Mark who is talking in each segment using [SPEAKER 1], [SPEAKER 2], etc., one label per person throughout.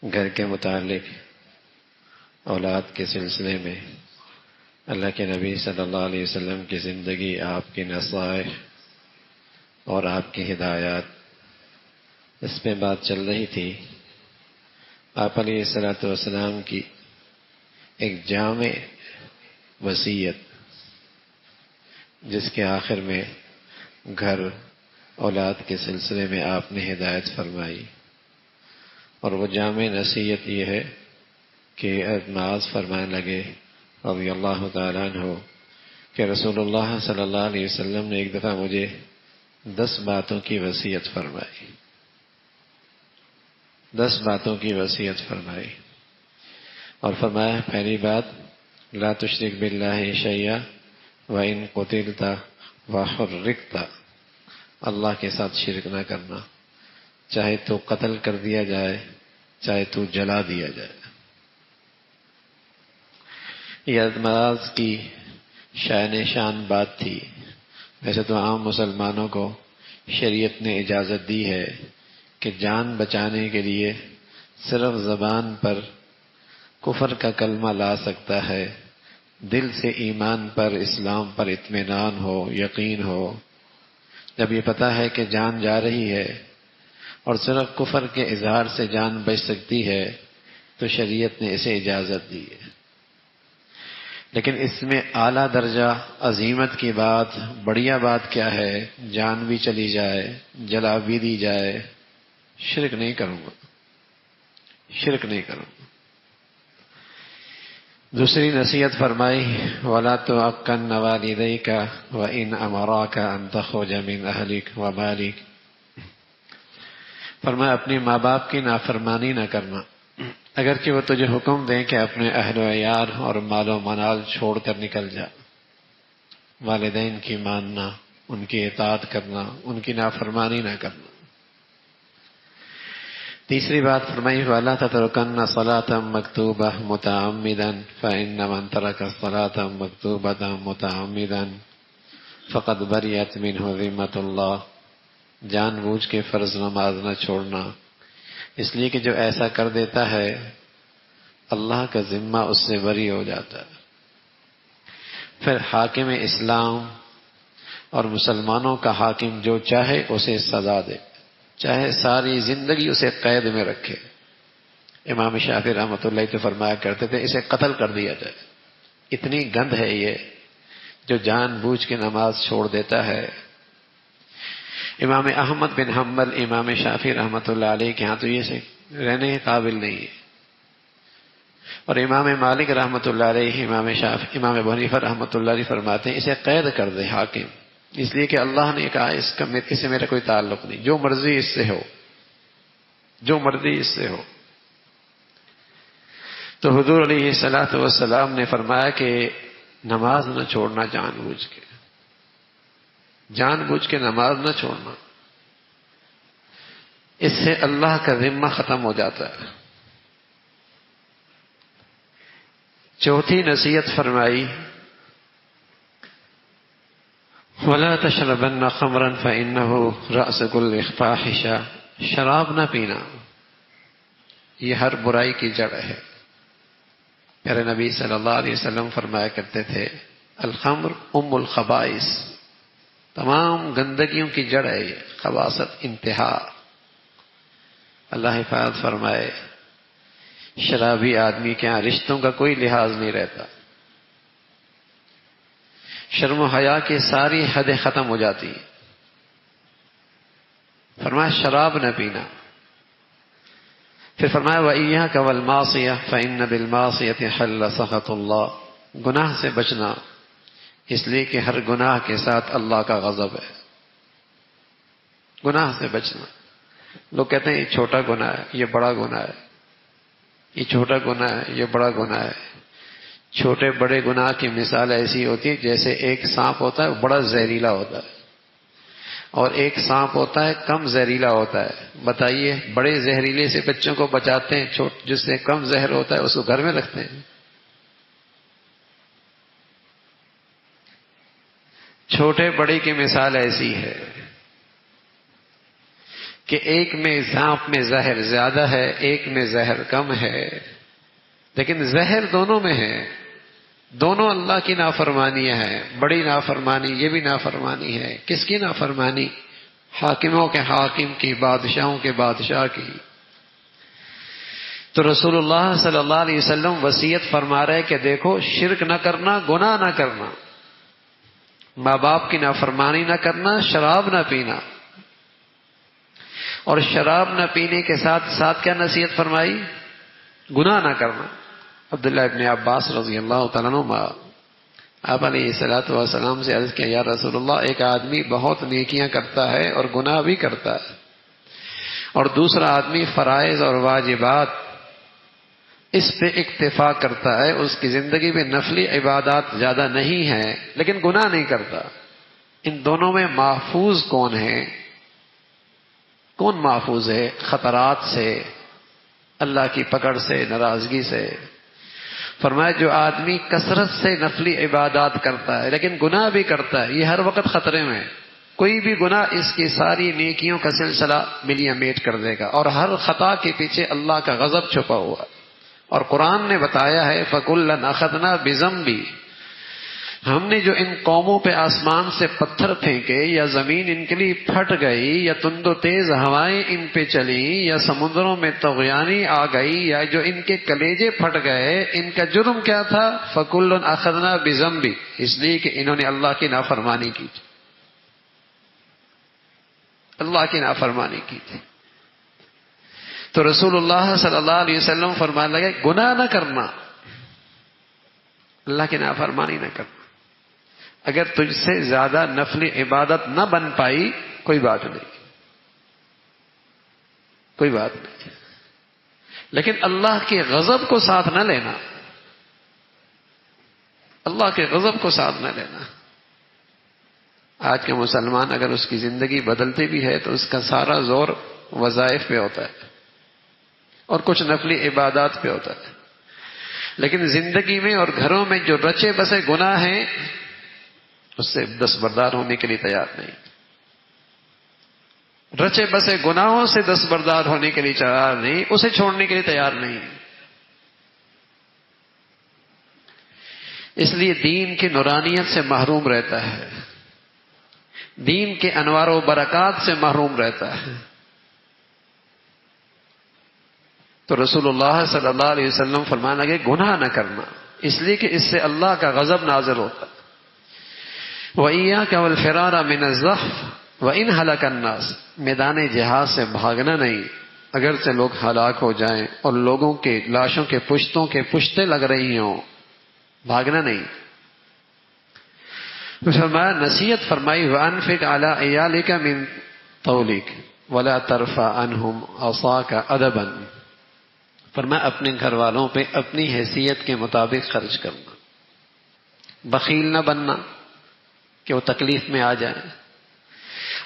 [SPEAKER 1] گھر کے متعلق اولاد کے سلسلے میں اللہ کے نبی صلی اللہ علیہ وسلم کی زندگی، آپ کی نصائح اور آپ کی ہدایات، اس پہ بات چل رہی تھی۔ آپ علیہ الصلوۃ والسلام کی ایک جامع وصیت، جس کے آخر میں گھر اولاد کے سلسلے میں آپ نے ہدایت فرمائی، اور وہ جامع نصیحت یہ ہے کہ معاذ فرمانے لگے رضی اللہ تعالیٰ عنہ کہ رسول اللہ صلی اللہ علیہ وسلم نے ایک دفعہ مجھے 10 باتوں کی وصیت فرمائی، 10 باتوں کی وصیت فرمائی، اور فرمایا پہلی بات لا تشرک باللہ شیئا وإن قتلت وحرقت، اللہ کے ساتھ شرک نہ کرنا، چاہے تو قتل کر دیا جائے چاہے تو جلا دیا جائے۔ یہ معاذ کی شان شان بات تھی۔ ویسے تو عام مسلمانوں کو شریعت نے اجازت دی ہے کہ جان بچانے کے لیے صرف زبان پر کفر کا کلمہ لا سکتا ہے، دل سے ایمان پر، اسلام پر اطمینان ہو، یقین ہو۔ جب یہ پتہ ہے کہ جان جا رہی ہے اور صرف کفر کے اظہار سے جان بچ سکتی ہے تو شریعت نے اسے اجازت دی ہے۔ لیکن اس میں اعلیٰ درجہ عظیمت کی بات، بڑھیا بات کیا ہے؟ جان بھی چلی جائے، جلا بھی دی جائے، شرک نہیں کروں گا، شرک نہیں کروں گا۔ دوسری نصیحت فرمائی وَلَا تُعَقَّنَّ وَالِدَيْكَ وَإِنْ أَمَرَاكَ أَنْ تَخْرُجَ مِنْ أَهْلِكَ وَمَالِكَ، فرمایا اپنے ماں باپ کی نافرمانی نہ کرنا، اگرچہ وہ تجھے حکم دیں کہ اپنے اہل و عیال اور مال و منال چھوڑ کر نکل جا۔ والدین کی ماننا، ان کی اطاعت کرنا، ان کی نافرمانی نہ کرنا۔ تیسری بات فرمائی وَلَا تَتْرُكَنَّ صَلَاةً مَكْتُوبَةً مُتَعَمِّدًا فَإِنَّ مَنْ تَرَكَ الصَّلَاةَ مَكْتُوبَةً مُتَعَمِّدًا فَقَدْ بَرِئَتْ مِنْهُ ذِمَّةُ اللَّهِ، جان بوجھ کے فرض نماز نہ چھوڑنا، اس لیے کہ جو ایسا کر دیتا ہے اللہ کا ذمہ اس سے بری ہو جاتا ہے۔ پھر حاکم اسلام اور مسلمانوں کا حاکم جو چاہے اسے سزا دے، چاہے ساری زندگی اسے قید میں رکھے۔ امام شافعی رحمۃ اللہ تو فرمایا کرتے تھے اسے قتل کر دیا جائے، اتنی گند ہے یہ جو جان بوجھ کے نماز چھوڑ دیتا ہے۔ امام احمد بن حنبل، امام شافعی رحمۃ اللہ علیہ کے ہاں تو یہ سے رہنے کے قابل نہیں ہے، اور امام مالک رحمۃ اللہ علیہ، امام ابو حنیفہ رحمۃ اللہ علیہ فرماتے ہیں اسے قید کر دے حاکم، اس لیے کہ اللہ نے کہا اس سے میرا کوئی تعلق نہیں، جو مرضی اس سے ہو، جو مرضی اس سے ہو۔ تو حضور علیہ الصلوۃ والسلام نے فرمایا کہ نماز نہ چھوڑنا، جان بوجھ کے نماز نہ چھوڑنا، اس سے اللہ کا ذمہ ختم ہو جاتا ہے۔ چوتھی نصیحت فرمائی وَلَا تَشْرَبَنَّ خَمْرًا فَإِنَّهُ رَأْسُ كُلِّ فَاحِشَةٍ، شراب نہ پینا، یہ ہر برائی کی جڑ ہے۔ پیارے نبی صلی اللہ علیہ وسلم فرمایا کرتے تھے الخمر ام الخبائث، تمام گندگیوں کی جڑ ہے یہ، خباثت انتہا۔ اللہ حفاظت فرمائے، شرابی آدمی کے یہاں رشتوں کا کوئی لحاظ نہیں رہتا، شرم و حیا کی ساری حدیں ختم ہو جاتی ہیں۔ فرمایا شراب نہ پینا، پھر فرمایا وَإِيَّاكَ وَالْمَعْصِيَةَ فَإِنَّ بِالْمَعْصِيَةِ حَلَّ سَخَطُ اللَّهِ، گناہ سے بچنا، اس لیے کہ ہر گناہ کے ساتھ اللہ کا غضب ہے۔ گناہ سے بچنا، لوگ کہتے ہیں یہ چھوٹا گناہ ہے، یہ بڑا گناہ ہے، یہ چھوٹا گناہ ہے، یہ بڑا گناہ ہے۔ چھوٹے بڑے گناہ کی مثال ایسی ہوتی ہے جیسے ایک سانپ ہوتا ہے بڑا زہریلا ہوتا ہے، اور ایک سانپ ہوتا ہے کم زہریلا ہوتا ہے۔ بتائیے بڑے زہریلے سے بچوں کو بچاتے ہیں، جس سے کم زہر ہوتا ہے اس کو گھر میں رکھتے ہیں۔ چھوٹے بڑے کی مثال ایسی ہے کہ ایک میں سانپ میں زہر زیادہ ہے، ایک میں زہر کم ہے، لیکن زہر دونوں میں ہے، دونوں اللہ کی نافرمانیاں ہیں۔ بڑی نافرمانی یہ بھی نافرمانی ہے، کس کی نافرمانی؟ حاکموں کے حاکم کی، بادشاہوں کے بادشاہ کی۔ تو رسول اللہ صلی اللہ علیہ وسلم وصیت فرما رہے کہ دیکھو، شرک نہ کرنا، گناہ نہ کرنا، ماں باپ کی نافرمانی نہ کرنا، شراب نہ پینا، اور شراب نہ پینے کے ساتھ ساتھ کیا نصیحت فرمائی؟ گناہ نہ کرنا۔ عبداللہ ابن عباس رضی اللہ تعالیٰ عنہ آپ علیہ الصلوۃ والسلام سے عرض کیا، یا رسول اللہ، ایک آدمی بہت نیکیاں کرتا ہے اور گناہ بھی کرتا ہے، اور دوسرا آدمی فرائض اور واجبات اس پہ اکتفا کرتا ہے، اس کی زندگی میں نفلی عبادات زیادہ نہیں ہیں لیکن گناہ نہیں کرتا، ان دونوں میں محفوظ کون ہے؟ کون محفوظ ہے خطرات سے، اللہ کی پکڑ سے، ناراضگی سے؟ فرمایا جو آدمی کثرت سے نفلی عبادات کرتا ہے لیکن گناہ بھی کرتا ہے، یہ ہر وقت خطرے میں، کوئی بھی گناہ اس کی ساری نیکیوں کا سلسلہ ملیاں میٹ کر دے گا، اور ہر خطا کے پیچھے اللہ کا غضب چھپا ہوا۔ اور قرآن نے بتایا ہے فَكُلًّا أَخَذْنَا بِذَنبِهِ، ہم نے جو ان قوموں پہ آسمان سے پتھر پھینکے، یا زمین ان کے لیے پھٹ گئی، یا تند و تیز ہوائیں ان پہ چلی، یا سمندروں میں طغیانی آ گئی، یا جو ان کے کلیجے پھٹ گئے، ان کا جرم کیا تھا؟ فَكُلًّا أَخَذْنَا بِذَنبِهِ، اس لیے کہ انہوں نے اللہ کی نافرمانی کی تھی، اللہ کی نافرمانی کی تھی۔ تو رسول اللہ صلی اللہ علیہ وسلم فرمانے لگے گناہ نہ کرنا، اللہ کی نافرمانی نہ کرنا۔ اگر تجھ سے زیادہ نفلی عبادت نہ بن پائی، کوئی بات نہیں، کوئی بات نہیں، لیکن اللہ کے غضب کو ساتھ نہ لینا، اللہ کے غضب کو ساتھ نہ لینا۔ آج کے مسلمان اگر اس کی زندگی بدلتی بھی ہے تو اس کا سارا زور وظائف پہ ہوتا ہے اور کچھ نفلی عبادات پہ ہوتا ہے، لیکن زندگی میں اور گھروں میں جو رچے بسے گناہ ہیں اس سے دستبردار ہونے کے لیے تیار نہیں، رچے بسے گناہوں سے دستبردار ہونے کے لیے تیار نہیں، اسے چھوڑنے کے لیے تیار نہیں۔ اس لیے دین کی نورانیت سے محروم رہتا ہے، دین کے انوار و برکات سے محروم رہتا ہے۔ تو رسول اللہ صلی اللہ علیہ وسلم فرمانے لگے گناہ نہ کرنا، اس لیے کہ اس سے اللہ کا غضب نازل ہوتا ہے۔ وَإِيَّاكَ وَالْفِرَارَ مِنَ الزَّحْفِ وَإِنْ هَلَكَ النَّاسُ، میدان جہاد سے بھاگنا نہیں، اگرچہ لوگ ہلاک ہو جائیں اور لوگوں کے لاشوں کے پشتوں کے پشتیں لگ رہی ہوں، بھاگنا نہیں۔ فرمایا نصیحت فرمائی وَأَنفِقْ عَلَىٰ عِيَالِكَ مِن طَوْلِكَ وَلَا تَرْفَعْ عَنْهُمْ عَصَاكَ أَدَبًا، فرمایا اپنے گھر والوں پہ اپنی حیثیت کے مطابق خرچ کرنا، بخیل نہ بننا کہ وہ تکلیف میں آ جائیں،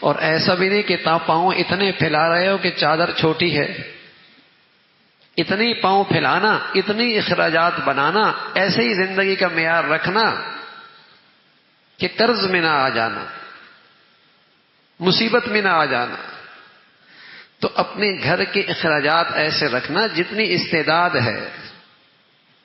[SPEAKER 1] اور ایسا بھی نہیں کہ پاؤں اتنے پھیلا رہے ہو کہ چادر چھوٹی ہے، اتنی پاؤں پھیلانا، اتنی اخراجات بنانا، ایسے ہی زندگی کا معیار رکھنا کہ قرض میں نہ آ جانا، مصیبت میں نہ آ جانا۔ تو اپنے گھر کے اخراجات ایسے رکھنا جتنی استعداد ہے،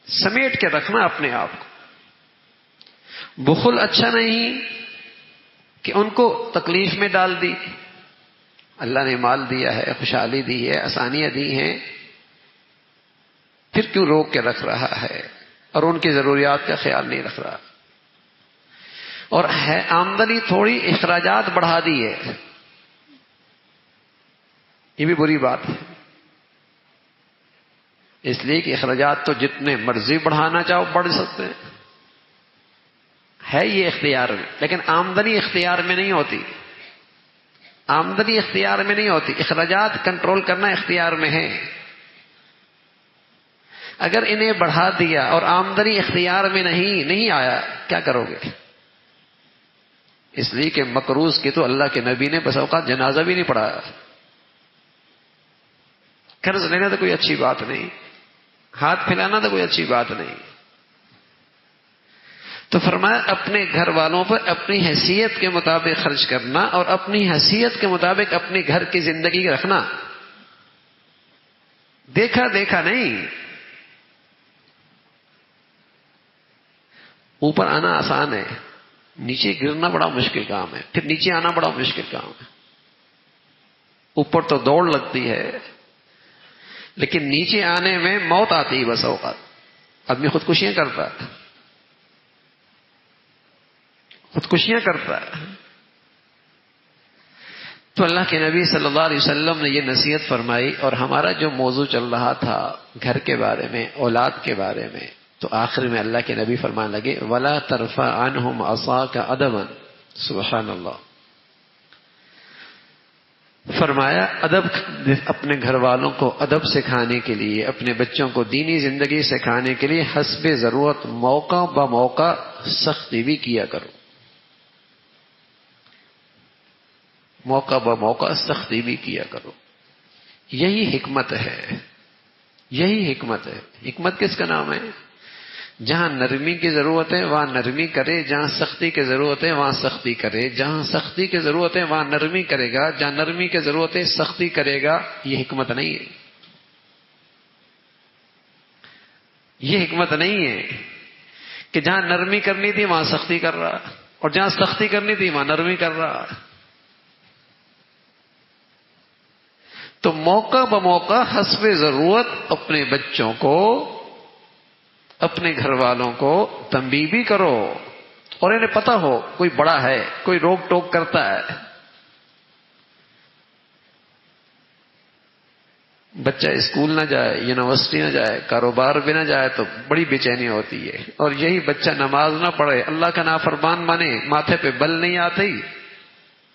[SPEAKER 1] سمیٹ کے رکھنا اپنے آپ کو۔ بخل اچھا نہیں کہ ان کو تکلیف میں ڈال دی، اللہ نے مال دیا ہے، خوشحالی دی ہے، آسانیاں دی ہیں، پھر کیوں روک کے رکھ رہا ہے اور ان کی ضروریات کا خیال نہیں رکھ رہا، اور ہے آمدنی تھوڑی، اخراجات بڑھا دی ہے، یہ بھی بری بات ہے۔ اس لیے کہ اخراجات تو جتنے مرضی بڑھانا چاہو بڑھ سکتے ہیں، ہے یہ اختیار میں، لیکن آمدنی اختیار میں نہیں ہوتی، آمدنی اختیار میں نہیں ہوتی، اخراجات کنٹرول کرنا اختیار میں ہے۔ اگر انہیں بڑھا دیا اور آمدنی اختیار میں نہیں آیا، کیا کرو گے؟ اس لیے کہ مقروض کی تو اللہ کے نبی نے بس اوقات جنازہ بھی نہیں پڑھایا۔ قرض لینا تو کوئی اچھی بات نہیں، ہاتھ پھیلانا تو کوئی اچھی بات نہیں۔ تو فرمایا اپنے گھر والوں پر اپنی حیثیت کے مطابق خرچ کرنا اور اپنی حیثیت کے مطابق اپنے گھر کی زندگی رکھنا. دیکھا دیکھا نہیں. اوپر آنا آسان ہے، نیچے گرنا بڑا مشکل کام ہے، پھر نیچے آنا بڑا مشکل کام ہے. اوپر تو دوڑ لگتی ہے، لیکن نیچے آنے میں موت آتی ہے. بس اوقات آدمی خودکشیاں کرتا ہے، خودکشیاں کرتا ہے. تو اللہ کے نبی صلی اللہ علیہ وسلم نے یہ نصیحت فرمائی. اور ہمارا جو موضوع چل رہا تھا گھر کے بارے میں، اولاد کے بارے میں، تو آخر میں اللہ کے نبی فرمانے لگے وَلَا تَرْفَعْ عَنْهُمْ عَصَاكَ أَدَبًا. سبحان اللہ. فرمایا ادب، اپنے گھر والوں کو ادب سکھانے کے لیے، اپنے بچوں کو دینی زندگی سکھانے کے لیے حسب ضرورت موقع بموقع سختی بھی کیا کرو. موقع بموقع سختی بھی کیا کرو. یہی حکمت ہے، یہی حکمت ہے. حکمت کس کا نام ہے؟ جہاں نرمی کی ضرورت ہے وہاں نرمی کرے، جہاں سختی کی ضرورت ہے وہاں سختی کرے، جہاں سختی کی ضرورت ہے وہاں نرمی کرے گا، جہاں نرمی کی ضرورت ہے سختی کرے گا. یہ حکمت نہیں ہے، یہ حکمت نہیں ہے کہ جہاں نرمی کرنی تھی وہاں سختی کر رہا اور جہاں سختی کرنی تھی وہاں نرمی کر رہا. تو موقع بموقع حسب ضرورت اپنے بچوں کو، اپنے گھر والوں کو تنبیہ بھی کرو، اور انہیں پتہ ہو کوئی بڑا ہے، کوئی روک ٹوک کرتا ہے. بچہ اسکول نہ جائے، یونیورسٹی نہ جائے، کاروبار بھی نہ جائے تو بڑی بے چینی ہوتی ہے. اور یہی بچہ نماز نہ پڑھے، اللہ کا نافرمان مانے، ماتھے پہ بل نہیں آتی،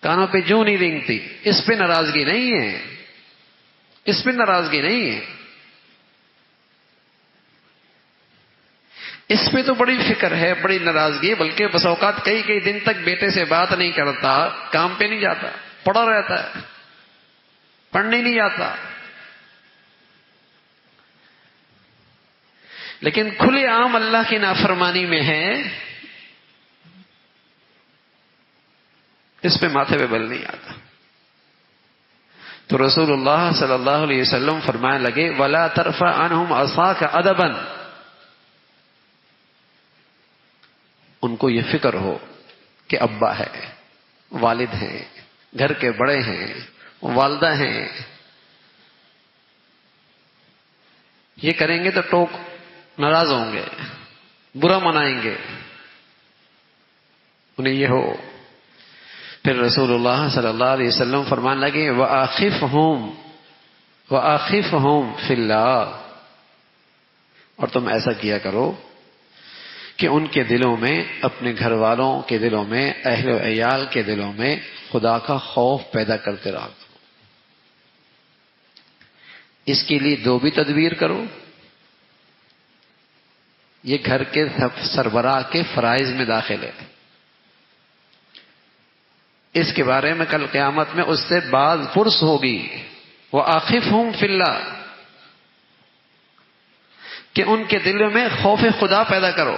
[SPEAKER 1] کانوں پہ جوں نہیں رینگتی، اس پہ ناراضگی نہیں ہے، اس پہ ناراضگی نہیں ہے. اس پہ تو بڑی فکر ہے، بڑی ناراضگی ہے. بلکہ بس اوقات کئی کئی دن تک بیٹے سے بات نہیں کرتا، کام پہ نہیں جاتا، پڑا رہتا ہے، پڑھنے نہیں جاتا. لیکن کھلے عام اللہ کی نافرمانی میں ہے، اس پہ ماتھے پہ بل نہیں آتا. تو رسول اللہ صلی اللہ علیہ وسلم فرمانے لگے وَلَا تَرْفَعْ عَنْهُمْ عَصَاكَ أَدَبًا. ان کو یہ فکر ہو کہ ابا ہے، والد ہیں، گھر کے بڑے ہیں، والدہ ہیں، یہ کریں گے تو ٹوک ناراض ہوں گے، برا منائیں گے. انہیں یہ ہو. پھر رسول اللہ صلی اللہ علیہ وسلم فرمان لگے وَآخِفْهُمْ فِي اللَّهِ. اور تم ایسا کیا کرو کہ ان کے دلوں میں، اپنے گھر والوں کے دلوں میں، اہل و عیال کے دلوں میں خدا کا خوف پیدا کرتے رہو. اس کے لیے دو بھی تدبیر کرو. یہ گھر کے سربراہ کے فرائض میں داخل ہے. اس کے بارے میں کل قیامت میں اس سے باز پرس ہوگی. وَآخِفْهُمْ فِي اللَّهِ، کہ ان کے دلوں میں خوف خدا پیدا کرو.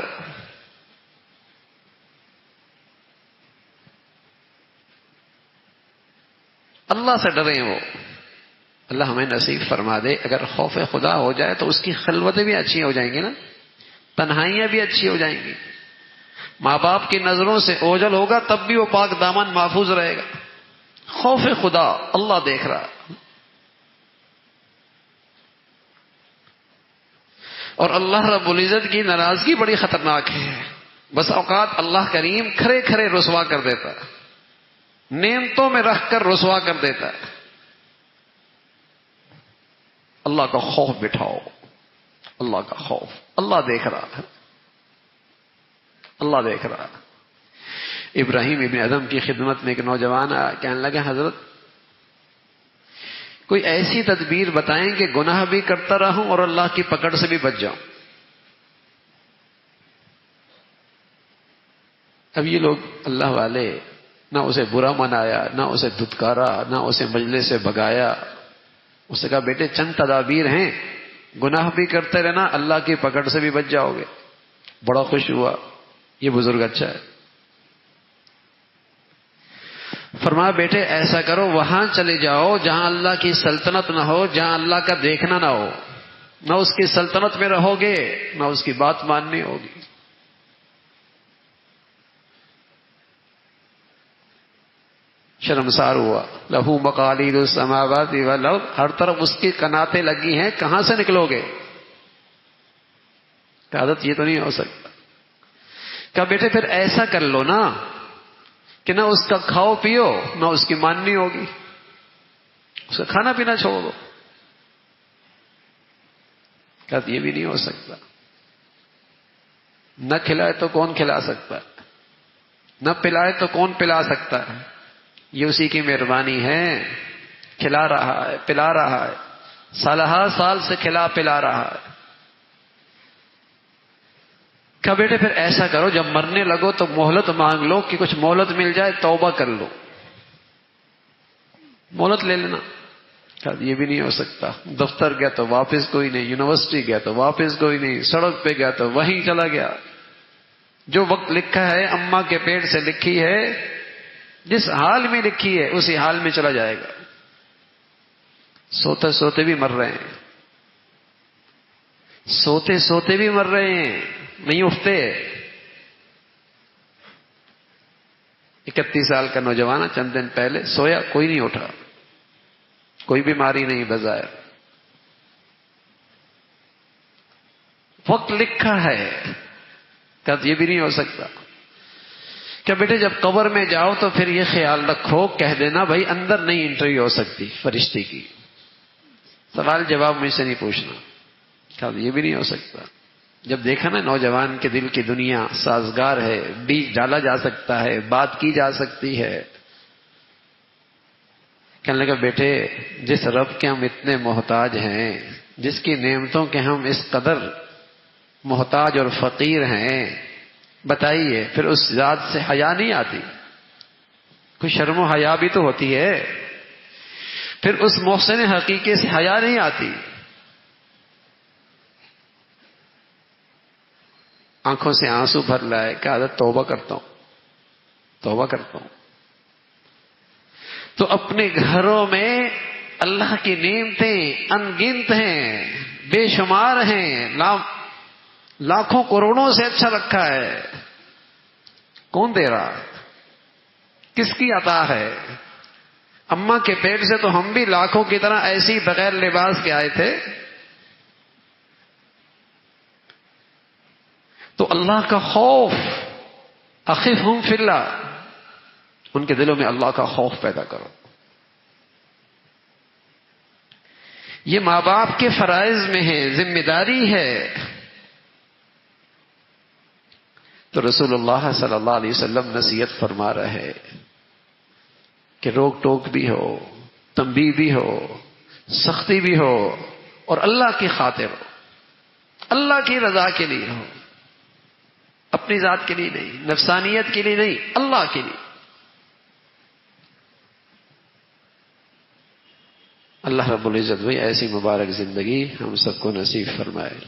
[SPEAKER 1] اللہ سے ڈریں. وہ اللہ ہمیں نصیب فرما دے. اگر خوف خدا ہو جائے تو اس کی خلوتیں بھی اچھی ہو جائیں گی نا، تنہائیاں بھی اچھی ہو جائیں گی. ماں باپ کی نظروں سے اوجھل ہوگا تب بھی وہ پاک دامن محفوظ رہے گا. خوف خدا، اللہ دیکھ رہا. اور اللہ رب العزت کی ناراضگی بڑی خطرناک ہے. بس اوقات اللہ کریم کھڑے کھڑے رسوا کر دیتا ہے، نعمتوں میں رکھ کر رسوا کر دیتا ہے. اللہ کا خوف بٹھاؤ، اللہ کا خوف. اللہ دیکھ رہا ہے، اللہ دیکھ رہا. ابراہیم ابن ادم کی خدمت میں ایک نوجوان آیا، کہنے لگا حضرت کوئی ایسی تدبیر بتائیں کہ گناہ بھی کرتا رہوں اور اللہ کی پکڑ سے بھی بچ جاؤں. اب یہ لوگ اللہ والے نہ اسے برا منایا، نہ اسے دھتکارا، نہ اسے مجلس سے بھگایا. اس نے کہا بیٹے چند تدابیر ہیں، گناہ بھی کرتے رہنا، اللہ کی پکڑ سے بھی بچ جاؤ گے. بڑا خوش ہوا. یہ بزرگ اچھا ہے. فرمایا بیٹے ایسا کرو وہاں چلے جاؤ جہاں اللہ کی سلطنت نہ ہو، جہاں اللہ کا دیکھنا نہ ہو. نہ اس کی سلطنت میں رہو گے نہ اس کی بات ماننی ہوگی. شرمسار ہوا. لہو مقالید السماوات والارض، ہر طرف اس کی کناتیں لگی ہیں، کہاں سے نکلو گے؟ عادت یہ تو نہیں ہو سکتا. کہا بیٹے پھر ایسا کر لو نا کہ نہ اس کا کھاؤ پیو نہ اس کی ماننی ہوگی، اس کا کھانا پینا چھوڑ دو. کہا یہ بھی نہیں ہو سکتا. نہ کھلائے تو کون کھلا سکتا ہے، نہ پلائے تو کون پلا سکتا ہے. یہ اسی کی مہربانی ہے، کھلا رہا ہے پلا رہا ہے، سالہ سال سے کھلا پلا رہا ہے. کہا بیٹے پھر ایسا کرو جب مرنے لگو تو مہلت مانگ لو کہ کچھ مہلت مل جائے، توبہ کر لو، مہلت لے لینا. کہا یہ بھی نہیں ہو سکتا. دفتر گیا تو واپس کوئی نہیں، یونیورسٹی گیا تو واپس کوئی نہیں، سڑک پہ گیا تو وہیں چلا گیا. جو وقت لکھا ہے اماں کے پیٹ سے لکھی ہے، جس حال میں لکھی ہے اسی حال میں چلا جائے گا. سوتے سوتے بھی مر رہے ہیں، سوتے سوتے بھی مر رہے ہیں، نہیں اٹھتے. 31 سال کا نوجوان چند دن پہلے سویا، کوئی نہیں اٹھا، کوئی بیماری نہیں بظاہر. وقت لکھا ہے. کہ یہ بھی نہیں ہو سکتا. کیا بیٹے جب قبر میں جاؤ تو پھر یہ خیال رکھو، کہہ دینا بھائی اندر نہیں انٹری ہو سکتی فرشتے کی، سوال جواب مجھ سے نہیں پوچھنا. کہا یہ بھی نہیں ہو سکتا. جب دیکھا نا نوجوان کے دل کی دنیا سازگار ہے، بیج ڈالا جا سکتا ہے، بات کی جا سکتی ہے. کہنے لگا بیٹے جس رب کے ہم اتنے محتاج ہیں، جس کی نعمتوں کے ہم اس قدر محتاج اور فقیر ہیں، بتائیے پھر اس ذات سے حیا نہیں آتی؟ کوئی شرم و حیا بھی تو ہوتی ہے. پھر اس محسن حقیقی سے حیا نہیں آتی؟ آنکھوں سے آنسو بھر لائے کہ عادت توبہ کرتا ہوں، توبہ کرتا ہوں. تو اپنے گھروں میں اللہ کی نعمتیں ان گنت ہیں، بے شمار ہیں، لاکھوں کروڑوں سے اچھا رکھا ہے. کون دے رہا؟ کس کی عطا ہے؟ اماں کے پیٹ سے تو ہم بھی لاکھوں کی طرح ایسی بغیر لباس کے آئے تھے. تو اللہ کا خوف، اخفہم فی اللہ، ان کے دلوں میں اللہ کا خوف پیدا کرو. یہ ماں باپ کے فرائض میں ہے، ذمہ داری ہے. تو رسول اللہ صلی اللہ علیہ وسلم نصیحت فرما رہے کہ روک ٹوک بھی ہو، تنبیہ بھی ہو، سختی بھی ہو، اور اللہ کی خاطر ہو، اللہ کی رضا کے لیے ہو، اپنی ذات کے لیے نہیں، نفسانیت کے لیے نہیں، اللہ کے لیے. اللہ رب العزت بھائی ایسی مبارک زندگی ہم سب کو نصیب فرمائے.